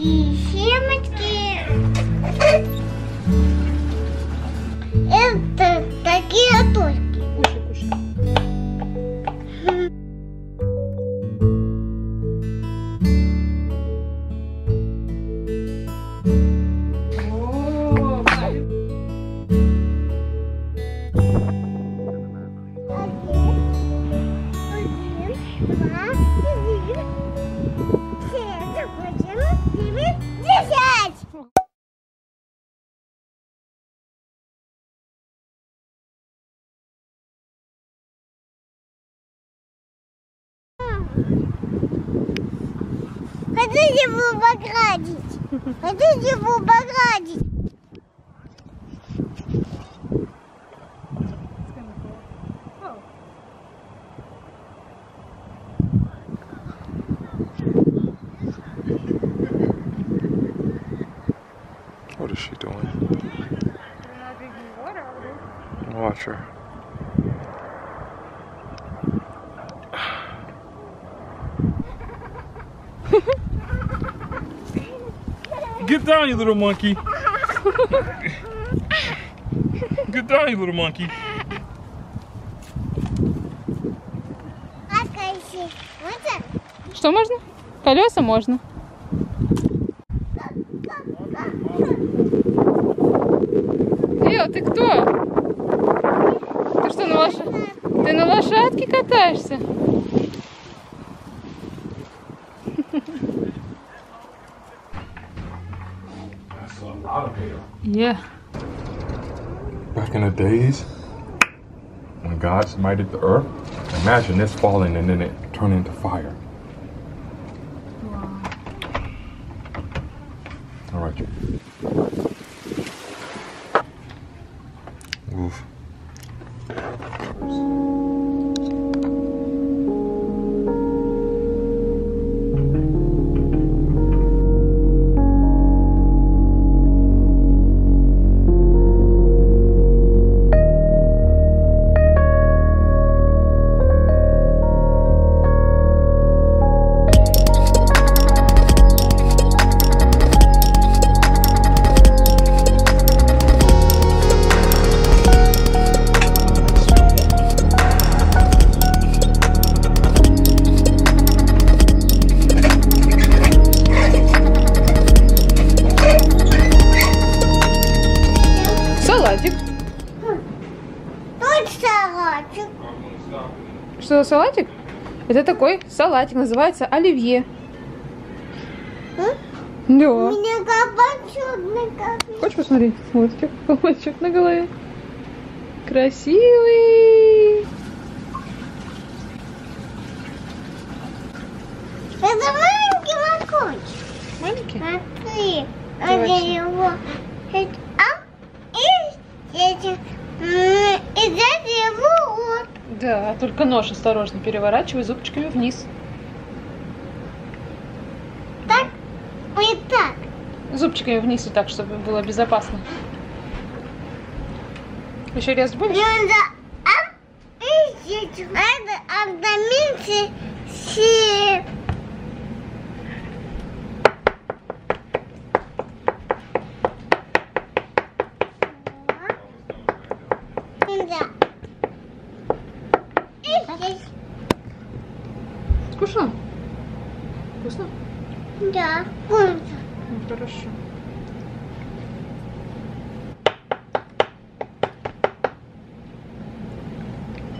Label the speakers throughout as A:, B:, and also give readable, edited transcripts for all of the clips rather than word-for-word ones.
A: такие семечки. Это такие отольки.
B: Кушай, кушай.
A: Хочу его погладить. Хочу его погладить.
C: What is she doing? Watch her. Get down, you little monkey. Get down, you little monkey.
B: Что можно? Колеса можно. Ты кто? Ты что, на Ты на лошадке катаешься? Yeah.
C: Back in the days when God smited the earth, imagine this falling and then it turning into fire. Wow. All right. Oof.
B: Что за салатик? Это такой салатик, называется оливье. Да.
A: У меня кабачок на голове.
B: Хочешь посмотреть? Вот у тебя кабачок на голове. Красивый.
A: Это маленький морковочек.
B: Маленький?
A: Смотри. Это его. И дядя его вот.
B: Да, только нож осторожно переворачивай зубчиками вниз.
A: Так и так.
B: Зубчиками вниз и так, чтобы было безопасно. Еще резать будешь?
A: Это абдоминцы
B: Вкусно? Вкусно?
A: Да, вкусно.
B: Ну, хорошо.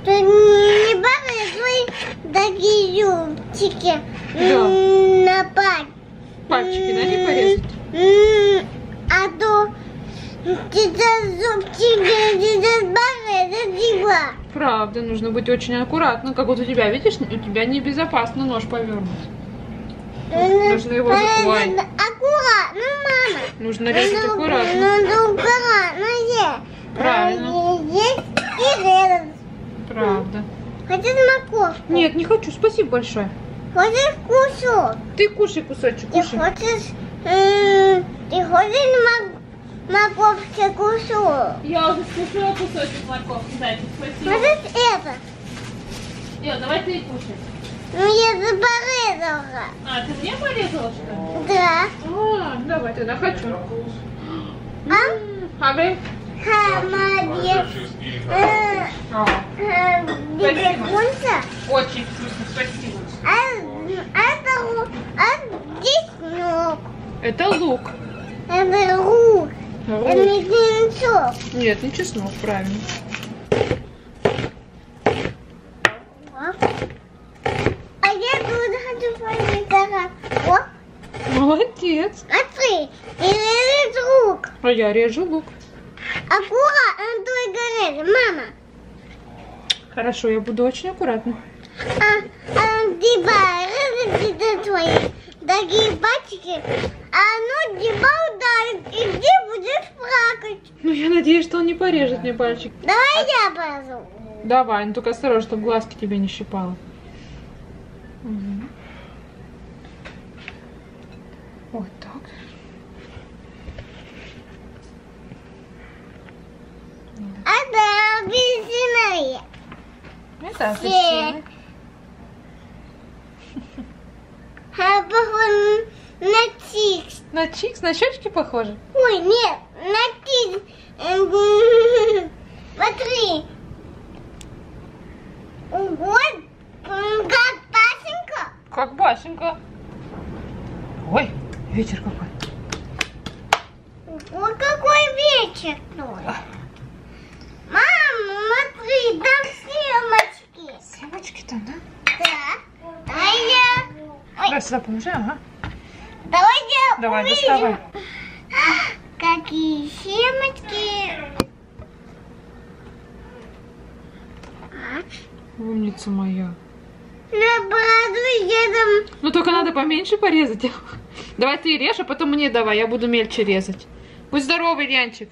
A: Ты не бабай свои такие зубчики на
B: Пальчики, да, не порезать?
A: А то зубчики бабай,
B: Правда, нужно быть очень аккуратно. Как вот у тебя, видишь, у тебя небезопасно нож повернуть. Нужно его закрывать.
A: Аккуратно, мама.
B: Нужно резать аккуратно.
A: Надо аккуратно есть.
B: Правильно.
A: Есть и резать.
B: Правда.
A: Хочешь морковку?
B: Нет, не хочу. Спасибо большое.
A: Хочешь кусок?
B: Ты кушай кусочек, кушай.
A: Ты хочешь морковки кусок?
B: Я уже скушала кусочек морковки, зайчик, спасибо.
A: Хочешь это?
B: Давай ты и кушай.
A: Ну, я порезала.
B: А, ты мне порезала, что ли?
A: Да.
B: А, давай тогда хочу.
A: А?
B: А вы?
A: Молодец. Бегунца.
B: Очень вкусно, спасибо.
A: Здесь ног.
B: Это лук.
A: Это рук.
B: Лук.
A: Это мизинцов.
B: Нет, не чеснок, правильно.
A: А я тут хочу пойти. О,
B: Молодец.
A: смотри, и режет рук.
B: А я режу лук.
A: Аккуратно, твой горит, мама.
B: Хорошо, я буду очень аккуратна.
A: Ты твои такие пальчики, оно тебя ударит, и ты будешь плакать.
B: Ну, я надеюсь, что он не порежет мне пальчик.
A: Давай я порежу.
B: Давай, ну только осторожно, чтобы глазки тебе не щипало. Угу. Вот так.
A: Это апельсиновые.
B: Это апельсины.
A: Похоже на чикс.
B: На чикс, на щечки похоже?
A: Ой, нет, на чикс. Смотри. Вот, как Пасенька.
B: Как Басенька. Ой, ветер какой.
A: Вот какой вечер тут. Мама, смотри, там семечки.
B: Семечки там, да?
A: Да. А я... Ой,
B: Давай сюда положи, ага.
A: давай я
B: Давай,
A: увижу.
B: доставай.
A: Какие семечки.
B: Умница моя.
A: Я правда,
B: Ну только надо поменьше порезать. Давай ты режь, а потом мне давай, я буду мельче резать. Будь здоровый, Янчик.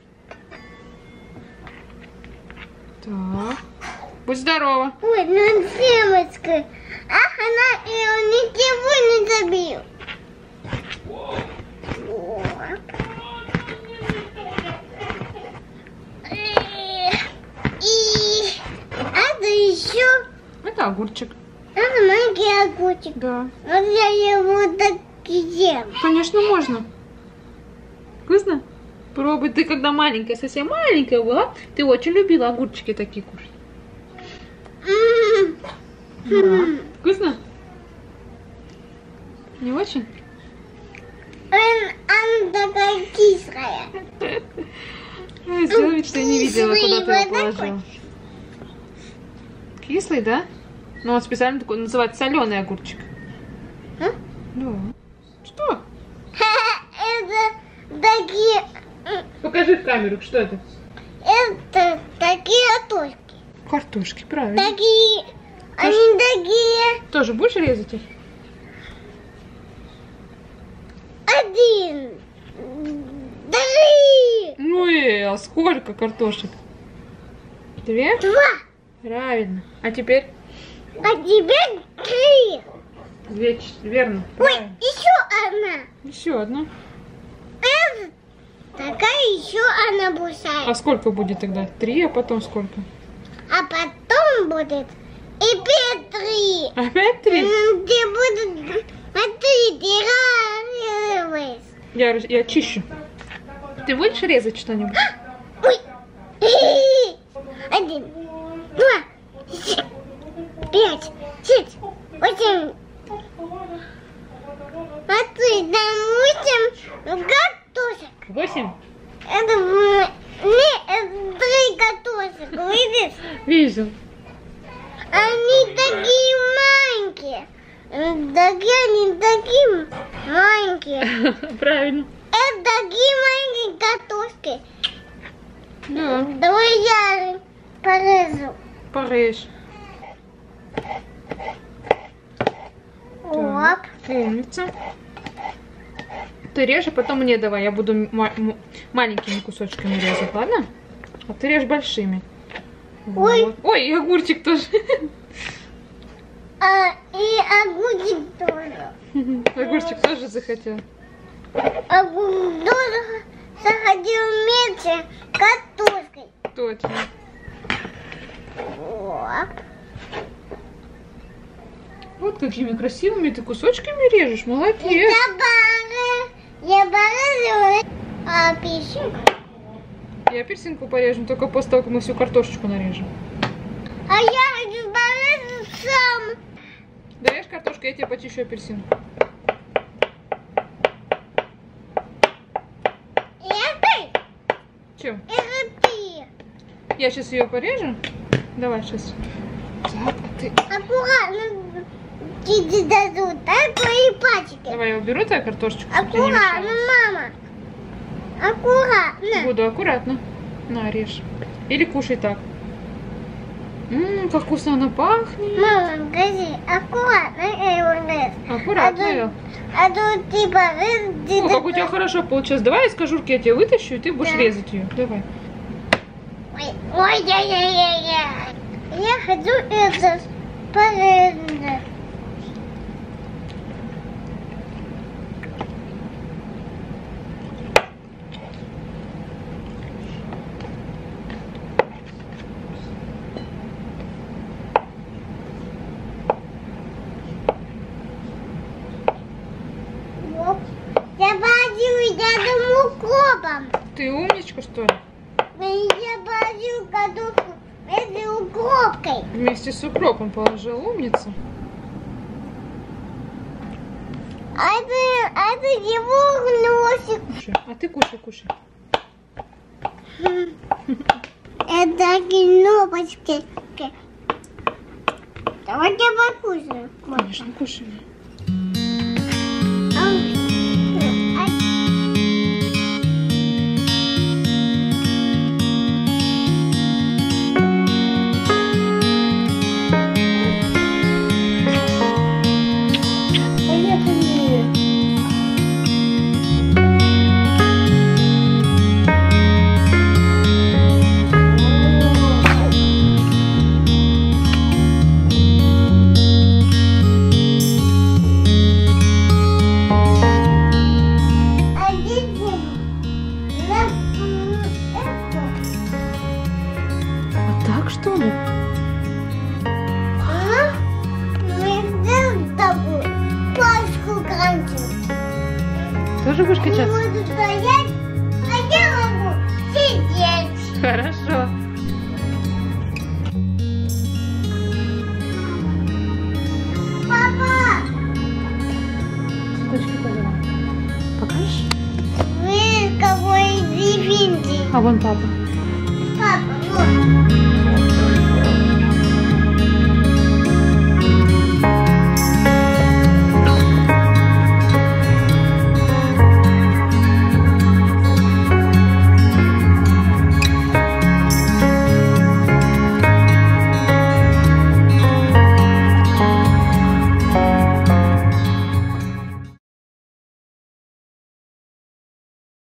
B: Так. Будь здорова.
A: ой, ну семечка. Ах, она ее ничего не забил. И это еще
B: Это огурчик.
A: это маленький огурчик.
B: Да.
A: Вот я его так ем.
B: Конечно, можно. Вкусно? Пробуй. Ты когда маленькая, совсем маленькая была, ты очень любила огурчики такие кушать. Да. Вкусно? Не очень?
A: Она такая кислая.
B: Ой, сделай вид, что я не видела,
A: Кислый,
B: куда ты его
A: вот такой.
B: положила. Кислый, да? Ну, он специально такой, называется соленый огурчик.
A: А?
B: Да. Что?
A: Это такие...
B: Покажи в камеру, что это?
A: Это такие картошки.
B: Картошки, правильно.
A: Такие... Они такие...
B: Тоже будешь резать их?
A: Один. Три.
B: Ну а сколько картошек? 2?
A: Два.
B: Правильно. А теперь
A: А теперь 3.
B: 2, верно.
A: Ой,
B: Правильно.
A: еще одна.
B: Еще одна.
A: Это такая еще одна
B: А
A: большая.
B: сколько будет тогда? 3, а потом сколько?
A: А потом будет и 3.
B: Опять 3?
A: Где будет... Смотри, ты разрываешь.
B: Я чищу. Ты будешь резать что-нибудь?
A: Ой. 1, 2, 5, 6, 8. Смотри, там 8 картошек.
B: 8?
A: Это 3 картошек, видишь?
B: Вижу.
A: Они такие маленькие. Они такие маленькие.
B: Правильно.
A: Это такие маленькие картошки.
B: Да.
A: Давай я порежу.
B: Порежь.
A: Оп.
B: Умница. Ты режь, а потом мне давай. Я буду маленькими кусочками резать, ладно? А ты режь большими.
A: Ой.
B: Вот. Ой, и огурчик тоже.
A: И огурчик тоже.
B: Огурчик тоже захотел.
A: Огурчик тоже захотел вместе картошкой.
B: Точно.
A: Оп.
B: Вот какими красивыми ты кусочками режешь. Молодец.
A: Я барыжу, а пищу.
B: И апельсинку порежем только после того, как мы всю картошечку нарежем.
A: А я барыжу сам.
B: Дорежь картошку, я тебе почищу апельсинку. Чем?
A: Это ты.
B: Я сейчас ее порежу. Давай сейчас. Так, а ты...
A: Аккуратно. Тебе дадут, да, твои пачки.
B: Давай я уберу твою картошечку, чтобы тебе не
A: Аккуратно,
B: мешалось.
A: мама. Аккуратно.
B: Буду аккуратно. На, режь. Или кушай так. Как вкусно она пахнет.
A: Мама, скажи, аккуратно я его режу.
B: Аккуратно. Эл.
A: А то ты порежешь.
B: О, как у тебя хорошо получилось. Давай из кожурки я тебя вытащу, и ты будешь
A: Да.
B: резать ее. Давай.
A: Ой, я хочу это порезать. Я базю рядом укропом.
B: Ты умничка, что ли?
A: Я базю картошку этой укропкой.
B: Вместе с укропом положил. Умница.
A: А это его носик.
B: Кушай. А ты кушай.
A: Это кнопочки. Давайте покушаем.
B: Конечно, кушай. Вот так, что ли?
A: Пачку кранчу.
B: Тоже будешь
A: Не
B: качаться?
A: буду стоять, а я могу сидеть.
B: Хорошо.
A: Папа,
B: Цветочки подала. Покажешь?
A: вы какой дивинный.
B: А вон папа.
A: Папа, вот.